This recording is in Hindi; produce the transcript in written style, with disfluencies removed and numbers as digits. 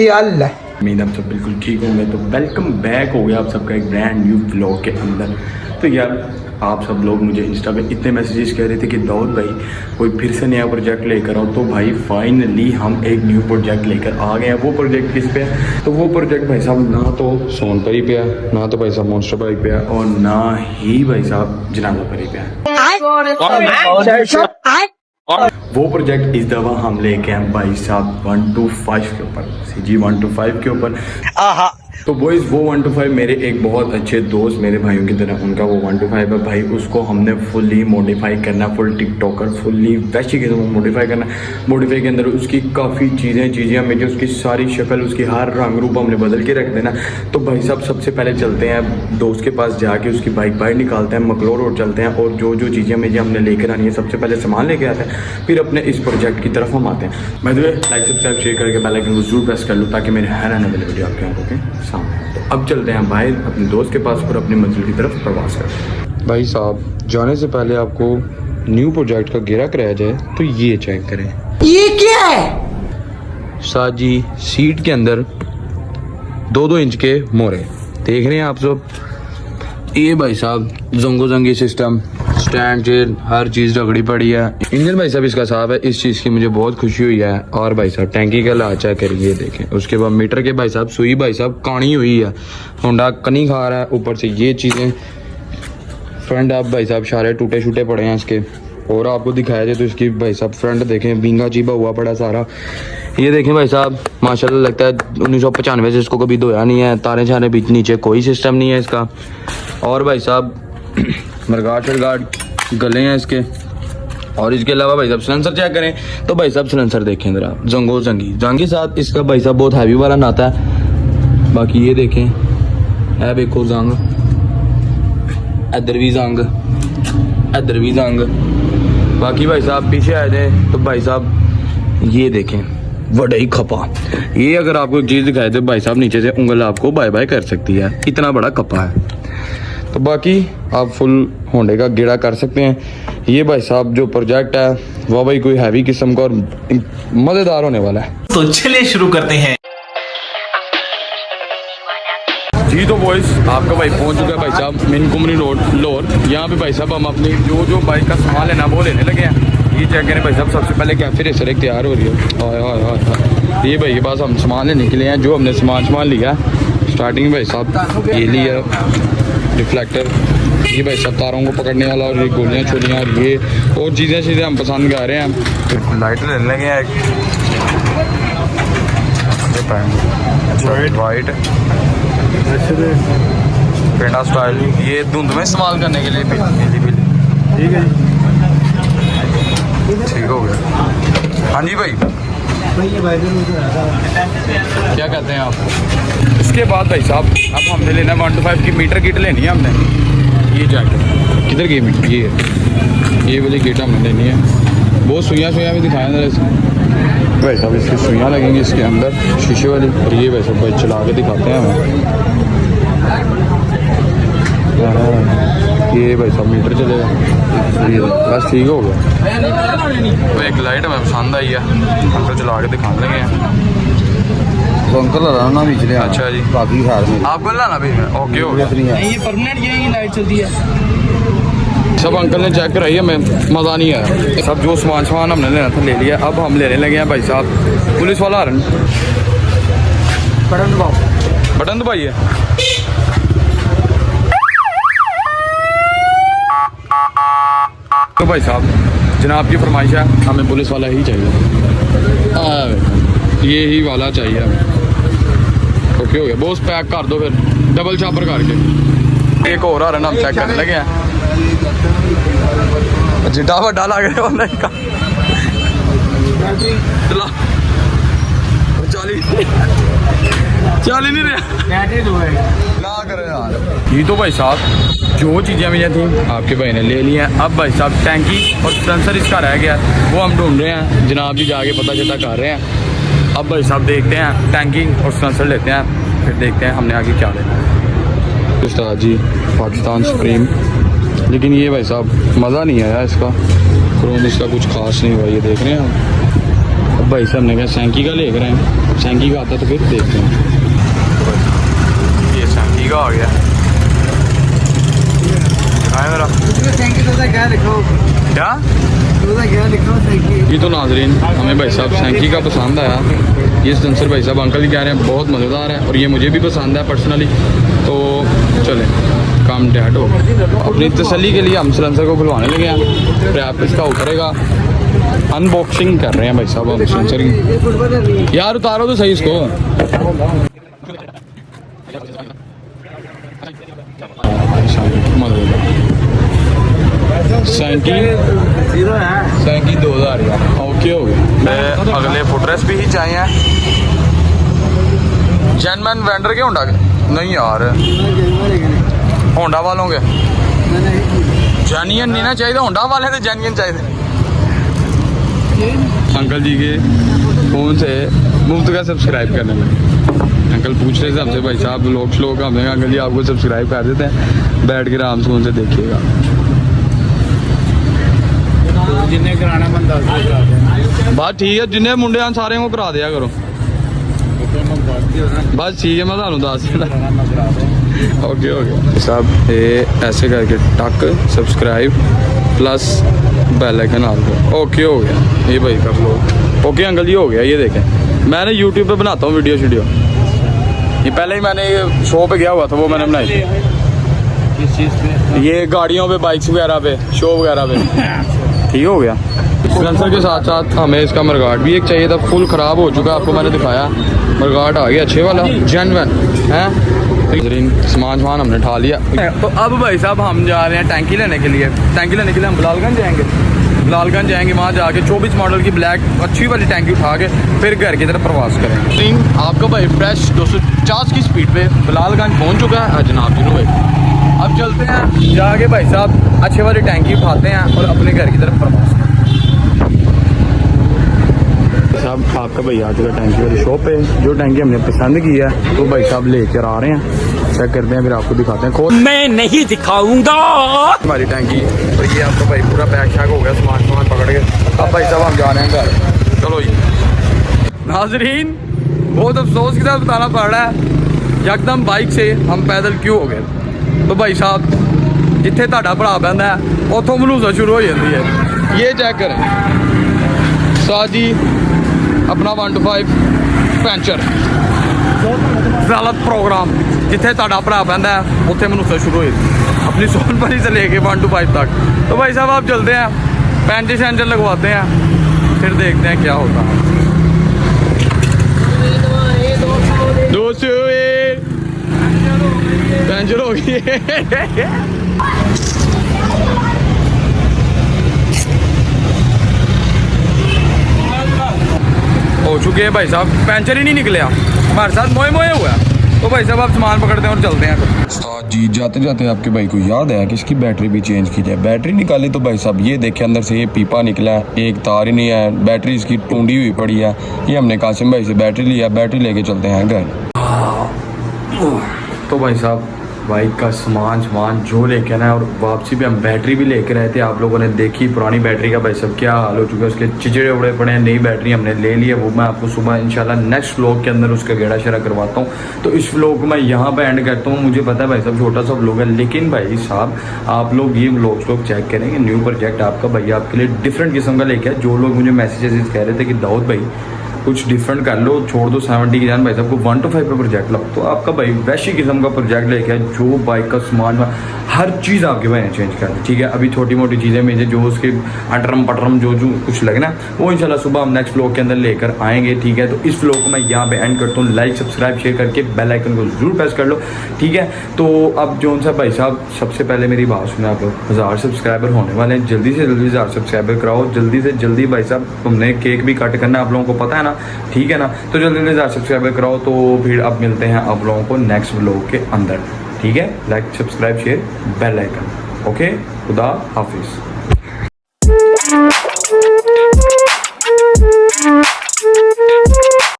चल उम्मीद आप सब बिल्कुल ठीक होंगे। तो वेलकम बैक हो गया आप सबका एक ब्रांड न्यू व्लॉग के अंदर। तो यार आप सब लोग मुझे इंस्टा पे इतने मैसेजेस कह रहे थे कि दाऊद भाई कोई फिर से नया प्रोजेक्ट लेकर आओ। तो भाई फाइनली हम एक न्यू प्रोजेक्ट लेकर आ गए हैं। वो प्रोजेक्ट किस पे है? तो वो प्रोजेक्ट भाई साहब ना तो सोनपरी पे है, ना तो भाई साहब मॉन्स्टर बाइक पे है, और ना ही भाई साहब जनाजापरी पे है। वो प्रोजेक्ट इस दफा हम लेके हैं भाई साहब 125 के ऊपर, CG 125 के ऊपर। तो बॉयज वो 125 मेरे एक बहुत अच्छे दोस्त, मेरे भाइयों की तरह उनका वो 125 है भाई। उसको हमने फुल्ली मॉडिफाई करना, फुल टिकटॉकर फुल्ली वैसी के मॉडिफाई करना। मॉडिफाई के अंदर उसकी काफ़ी चीज़ें हमें जो उसकी सारी शक्ल, उसकी हर रंग रूप हमने बदल के रख देना। तो भाई साहब सबसे पहले चलते हैं दोस्त के पास, जाके उसकी बाइक बाहर निकालते हैं, मकलोर रोड चलते हैं, और जो जो चीज़ें हमें हमने लेकर आनी है सबसे पहले सामान लेके आते हैं, फिर अपने इस प्रोजेक्ट की तरफ हम आते हैं। मैं तो लाइक सब्सक्राइब शेयर करके बेल आइकन को जरूर प्रेस कर लूँ ताकि मेरे हर आने वाली वीडियो आपके आंखों के सामने। तो अब चलते हैं बाहर अपने दोस्त के पास और अपनी मंजिल की तरफ प्रवास करते हैं। भाई साहब जाने से पहले आपको न्यू प्रोजेक्ट का घेरा कराया जाए तो ये चेक करें, ये क्या है? साजी सीट के अंदर 2-2 इंच के मोरे देख रहे हैं आप सब। ये भाई साहब जंगो जंगी सिस्टम, स्टैंड चेयर, हर चीज़ रगड़ी पड़ी है। इंजन भाई साहब इसका साफ है, इस चीज़ की मुझे बहुत खुशी हुई है। और भाई साहब टैंकी का लाचा करिए देखें। उसके बाद मीटर के भाई साहब सुई भाई साहब काणी हुई है, होंडा कनी खा रहा है। ऊपर से ये चीज़ें फ्रंट आप भाई साहब सारे टूटे शूटे पड़े हैं इसके। और आपको दिखाया जाए तो इसकी भाई साहब फ्रंट देखें, बींगा चीबा हुआ पड़ा सारा। ये देखें भाई साहब माशाल्लाह लगता है 1995 से इसको कभी धोया नहीं है। तारे छारे बीच नीचे कोई सिस्टम नहीं है इसका। और भाई साहब मरगाट शरगाट गले हैं इसके। और इसके अलावा भाई साहब सिलेंसर चेक करें तो भाई साहब सिलेंसर देखें जरा, जंगो जंगी साथ इसका भाई साहब बहुत हैवी वाला नाता है। बाकी ये देखें है देखो जंग, इधर भी जंग, इधर भी जंग। बाकी भाई साहब पीछे आए थे तो भाई साहब ये देखें बड़ा ही खपा। ये अगर आपको एक चीज़ दिखाए तो भाई साहब नीचे से उंगल आपको बाय बाय कर सकती है, इतना बड़ा खपा है। तो बाकी आप फुल होंडे का गेड़ा कर सकते हैं। ये भाई साहब जो प्रोजेक्ट है वह भाई कोई हैवी किस्म का और मज़ेदार होने वाला है। तो चलिए शुरू करते हैं। जी तो बॉयज आपका भाई पहुंच चुका है भाई साहब मेन कुमरी रोड लोर। यहाँ पे भाई साहब हम अपनी जो बाइक का सामान लेना वो लेने लगे हैं। ये चेक करें भाई साहब सबसे पहले कैफे रेसर एक तैयार हो रही है। ये भाई के पास हम सामान लेने के लिए हैं। जो हमने सामान लिया स्टार्टिंग भाई साहब ये लिया रिफ्लेक्टर, ये भाई सब तारों को पकड़ने वाला, और ये गोलियाँ छोलियाँ, और ये और चीज़ें हम पसंद कर रहे हैं। लाइटर लेने लगे हैं वाइट पेंडा स्टाइल, ये धुंध में इस्तेमाल करने के लिए ठीक है जी, ठीक हो गया। हाँ जी भाई क्या कहते हैं आप? इसके बाद भाई साहब अब हमने लेना 125 की मीटर किट लेनी है हमने। ये जैकेट किधर गई मीटर? ये वाली किट हमने लेनी है। बहुत सुइयाँ भी दिखाया ना इसमें भाई साहब। इसकी सुइयाँ लगेंगी इसके अंदर शीशे वाली। और ये भाई साहब भाई चला के दिखाते हैं हमें। ये भाई साहब मीटर चलेगा बस, ठीक हो गया। तो एक लाइट हमें पसंद आई है, हम तो चला के दिखा देंगे। तो अंकल लाना भी चले। अच्छा जी बाकी खैर आपको लाना भी ओके हो गया। ये परमानेंट ये लाइट चलती है। सब अंकल ने चेक कराई, हमें मज़ा नहीं आया। सब जो सामान हमने लेना था ले लिया। अब हम लेने लगे हैं भाई साहब पुलिस वाला हरन। बटन दबाइए। तो भाई साहब जनाब की फरमाइश है, हमें पुलिस वाला ही चाहिए। ये ही वाला चाहिए हमें। ओके हो गया बॉस, पैक कर दो फिर डबल छापर करके। एक और रन हम चेक करने लगे हैं। जिटा वड्डा लग रहा है चल ही नहीं रहा ना करे यार। ये तो भाई साहब जो चीज़ें मुझे थी आपके भाई ने ले ली हैं। अब भाई साहब टैंकी और सेंसर इसका रह गया, वो हम ढूंढ रहे हैं। जनाब जी जाके पता चलता कर रहे हैं। अब भाई साहब देखते हैं टैंकी और सेंसर लेते हैं, फिर देखते हैं हमने आगे क्या लेना है। उस्ताद जी पाकिस्तान सुप्रीम, लेकिन ये भाई साहब मज़ा नहीं आया इसका। क्रोम इसका कुछ खास नहीं हुआ। ये देख रहे हैं हम। अब भाई साहब ने कहा सैंकी का लेकर आए, सैंकी का आता तो फिर देखते हैं। ये सैंकी का आ गया, दिखाएं मेरा क्या लिखो, क्या क्या लिखो ये तो नाजरीन हमें भाई साहब सैंकी का पसंद आया। ये सेंसर भाई साहब अंकल ही कह रहे हैं बहुत मज़ेदार है और ये मुझे भी पसंद है पर्सनली। तो चलें काम डैड हो, अपनी तसल्ली के लिए हम सेंसर को खुलवाने लगे हैं। प्रैप इसका उतरेगा, अनबॉक्सिंग कर रहे हैं भाई साहब हम सेंसर की। यार उतारो तो सही इसको। सैंकी 2000 यार ओके हो गया। अगले फुटरेस भी ही चाहिए हैं जेनमैन वेंडर के होंडा के नहीं यार, होंडा वालों के जेन्युइन नहीं ना चाहिए, होंडा वाले तो जेन्युइन चाहिए। अंकल जी के फ़ोन से मुफ्त का सब्सक्राइब करने लगे। अंकल पूछ रहे थे हमसे भाई साहब लोग श्लोक, हमने कहा अंकल जी आपको सब्सक्राइब कर देते हैं, बैठ के आराम से उनसे देखिएगा। जिन्हें कराना मन 10 करा देना, बस ठीक है, जिन्हें मुंडे हैं सारे को करा दिया करो। बस ठीक है, मैं ਤੁਹਾਨੂੰ ਦੱਸ ਦੇਣਾ। ओके हो गया साहब, ये ऐसे करके टक subscribe plus bell icon on करो। ओके हो गया, ये भाई कर लो। ओके अंकल जी हो गया। ये देखें मैंने यूट्यूब पे बनाता हूँ वीडियो शीडियो, ये पहले ही मैंने शो पे गया हुआ था, वो मैंने बनाई थी। किस चीज़ पे? ये गाड़ियों पे, बाइक्स वगैरह पे, शो वगैरह पे। ठीक हो गया। सिलेंसर के साथ साथ हमें इसका मरगाट भी एक चाहिए था, फुल ख़राब हो चुका, आपको मैंने दिखाया। मरगाट आ गया अच्छे वाला जेन्युइन है। सामान हमने उठा लिया। तो अब भाई साहब हम जा रहे हैं टैंकी लेने के लिए। टैंकी लेने के लिए हम बिलालगंज जाएंगे, बिलालगंज जाएंगे, वहाँ जाके 24 मॉडल की ब्लैक अच्छी वाली टैंकी उठा के फिर घर की तरफ प्रवास करेंगे। आपका भाई फ्रेश 250 की स्पीड पे बिलालगंज पहुँच चुका है जनाब जी भाई। अब चलते हैं जाके भाई साहब अच्छे वाली टैंकी उठाते हैं और अपने घर की तरफ प्रवास करते हैं। साहब आपका भाई आ चुका टैंकी वाली शॉप पे, जो टैंकी हमने पसंद की है तो भाई साहब लेकर आ रहे हैं, चेक करते हैं फिर आपको दिखाते हैं। खोल मैं नहीं दिखाऊंगा हमारी टैंकी। तो ये आपका भाई पूरा बैग शैग हो गया, सामान पकड़ के अब भाई साहब हम जा रहे हैं घर। चलो जी नाजरीन, बहुत अफसोस के साथ बताना पड़ रहा है एकदम बाइक से हम पैदल क्यों हो गए। तो भाई साहब जिथे ਤੁਹਾਡਾ ਭਰਾ ਪੈਂਦਾ ਉੱਥੋਂ ਮਲੂਜ਼ਾ शुरू हो जाती है। ये चेक करें साजी अपना 1 to 5 ਪੈਂਚਰ गलत प्रोग्राम, जिथे ਤੁਹਾਡਾ ਭਰਾ ਪੈਂਦਾ ਉੱਥੇ ਮਲੂਜ਼ਾ शुरू हो जाती है, अपनी सोनभरी से लेके 1 to 5 तक। तो भाई साहब आप चलते हैं, पैंचर शैंचर लगवाते हैं, फिर देखते हैं क्या होता है। दोस्तों पैंचर हो गई हो चुके हैं भाई साहब, पैंचर ही नहीं निकला हमारे साथ, मोए मोए हुआ। तो भाई साहब आप सामान पकड़ते हैं और चलते हैं। उस्ताद जी जाते जाते आपके भाई को याद आया कि इसकी बैटरी भी चेंज की जाए। बैटरी निकाली तो भाई साहब ये देखे अंदर से ये पीपा निकला है, एक तार ही नहीं है, बैटरी इसकी टूंडी हुई पड़ी है। ये हमने कासिम भाई से बैटरी लिया, बैटरी लेके चलते हैं घर। तो भाई साहब बाइक का सामान जो लेके आना है, और वापसी पे हम बैटरी भी लेके आए थे। आप लोगों ने देखी पुरानी बैटरी का भाई साहब क्या हाल हो चुका है, उसके चिचड़े उड़े पड़े हैं। नई बैटरी हमने ले ली है, वो मैं आपको सुबह इंशाल्लाह नेक्स्ट व्लॉग के अंदर उसका गेड़ा शेरा करवाता हूँ। तो इस व्लॉग को मैं यहाँ पे एंड करता हूँ। मुझे पता है भाई साहब छोटा सा व्लॉग है, लेकिन भाई साहब आप लोग ये व्लॉग चेक करेंगे। न्यू प्रोजेक्ट आपका भैया आपके लिए डिफरेंट किस्म का लेके आया। जो लोग मुझे मैसेजेस कह रहे थे कि दाऊद भाई कुछ डिफरेंट कर लो, छोड़ दो 70 की जान भाई साहब को 1 to 5 पे प्रोजेक्ट लाओ, तो आपका भाई वैसी किस्म का प्रोजेक्ट लेके आए। जो बाइक का सामान हर चीज़ आपके भाई ने चेंज कर दी, ठीक है। अभी छोटी मोटी चीज़ें में जो उसके अटरम पटरम जो कुछ लगना है वो इंशाल्लाह सुबह हम नेक्स्ट व्लॉग के अंदर लेकर आएंगे, ठीक है। तो इस व्लॉग को मैं यहाँ पे एंड करता हूँ। लाइक सब्सक्राइब शेयर करके बेल आइकन को जरूर प्रेस कर लो, ठीक है। तो अब जो सा भाई साहब सबसे पहले मेरी बात सुने आप लोग, 1000 सब्सक्राइबर होने वाले हैं, जल्दी से जल्दी 1000 सब्सक्राइबर कराओ, जल्दी से जल्दी भाई साहब। तुमने केक भी कट करना है, आप लोगों को पता है ना, ठीक है ना। तो जल्दी से 1000 सब्सक्राइबर कराओ। तो फिर अब मिलते हैं आप लोगों को नेक्स्ट व्लॉग के अंदर, ठीक है। Like subscribe share bell icon, okay. खुदा हाफिज़।